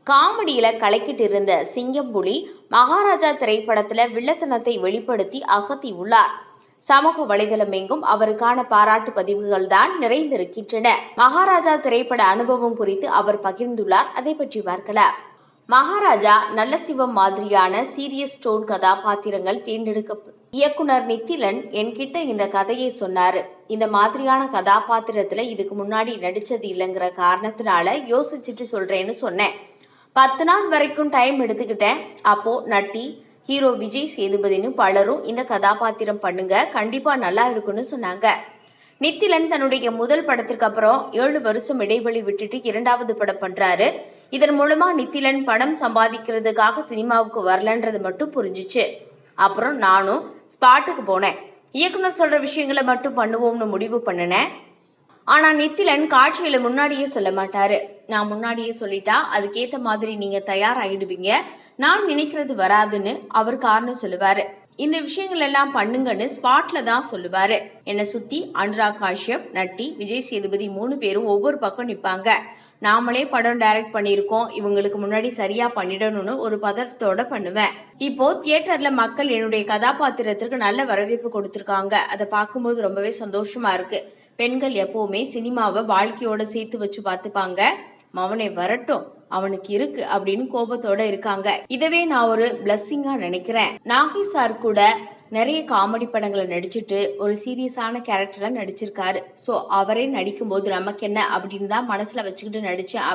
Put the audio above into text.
காமெடியில கலக்கிட்டு இருந்த சிங்கம் புலி மகாராஜா திரைப்படத்துல வில்லத்தனத்தை வெளிப்படுத்தி அசத்தி உள்ளார். சமூக வலைதளம் எங்கும் அவருக்கான பாராட்டு பதிவுகள் தான் நிறைந்திருக்கின்றன. மகாராஜா திரைப்பட அனுபவம் குறித்து அவர் பகிர்ந்துள்ளார். அதை பற்றி பார்க்கலாம். மகாராஜா நல்ல சிவம் மாதிரியான சீரியஸ் டோன் கதாபாத்திரங்கள் தேர்ந்தெடுக்க இயக்குனர் நித்திலன் என்கிட்ட இந்த கதையை சொன்னாரு. இந்த மாதிரியான கதாபாத்திரத்துல இதுக்கு முன்னாடி நடிச்சது இல்லைங்கிற காரணத்தினால யோசிச்சுட்டு சொல்றேன்னு சொன்னேன். 10 நாள் வரைக்கும் டைம் எடுத்துக்கிட்டேன். அப்போ நட்டி, ஹீரோ விஜய் சேதுபதினு பலரும் இந்த கதாபாத்திரம் பண்ணுங்க, கண்டிப்பா நல்லா இருக்குன்னு சொன்னாங்க. நித்திலன் தன்னுடைய முதல் படத்திற்கு அப்புறம் 7 வருஷம் இடைவெளி விட்டுட்டு 2வது படம் பண்றாரு. இதன் மூலமா நித்திலன் பணம் சம்பாதிக்கிறதுக்காக சினிமாவுக்கு வரலன்றது மட்டும் புரிஞ்சிச்சு. அப்புறம் நானும் ஸ்பாட்டுக்கு போனேன். இயக்குனர் சொல்ற விஷயங்களை மட்டும் பண்ணுவோம்னு முடிவு பண்ணினேன். ஆனா நித்திலன் காட்சியில முன்னாடியே சொல்ல மாட்டாரு. நான் முன்னாடியே சொல்லிட்டா அதுக்கேத்த மாதிரி நீங்க தயாராகிடுவீங்க, நான் நினைக்கிறது வராதுன்னு அவர் காரணம் சொல்லுவாரு. இந்த விஷயங்கள் எல்லாம் பண்ணுங்கன்னு ஸ்பாட்ல தான் சொல்லுவாரு. என்னை சுத்தி அனுராக் காஷ்யப், நட்டி, விஜய் சேதுபதி 3 பேரும் ஒவ்வொரு பக்கம் நிப்பாங்க. நாமளே படம் டைரக்ட் பண்ணியிருக்கோம், இவங்களுக்கு முன்னாடி சரியா பண்ணிடணும்னு ஒரு பதட்டத்தோட பண்ணுவேன். இப்போ தியேட்டர்ல மக்கள் என்னுடைய கதாபாத்திரத்திற்கு நல்ல வரவேற்பு கொடுத்திருக்காங்க. அதை பார்க்கும்போது ரொம்பவே சந்தோஷமா இருக்கு. பெண்கள் எப்பவுமே சினிமாவை வாழ்க்கையோட சேர்த்து வச்சு பார்த்துப்பாங்க. மவனை வரட்டும், அவனுக்கு இருக்கு அப்படின்னு கோபத்தோட இருக்காங்க. இதவே நான் ஒரு பிளஸ்ஸிங்கா நினைக்கிறேன். நாகி சார் கூட நிறைய காமெடி படங்களை நடிச்சுட்டு ஒரு சீரியஸான கேரக்டர்ல நடிச்சிருக்காரு. ஸோ அவரே நடிக்கும் போது நமக்கு என்ன அப்படின்னு தான் மனசுல வச்சுக்கிட்டு நடிச்சேன்.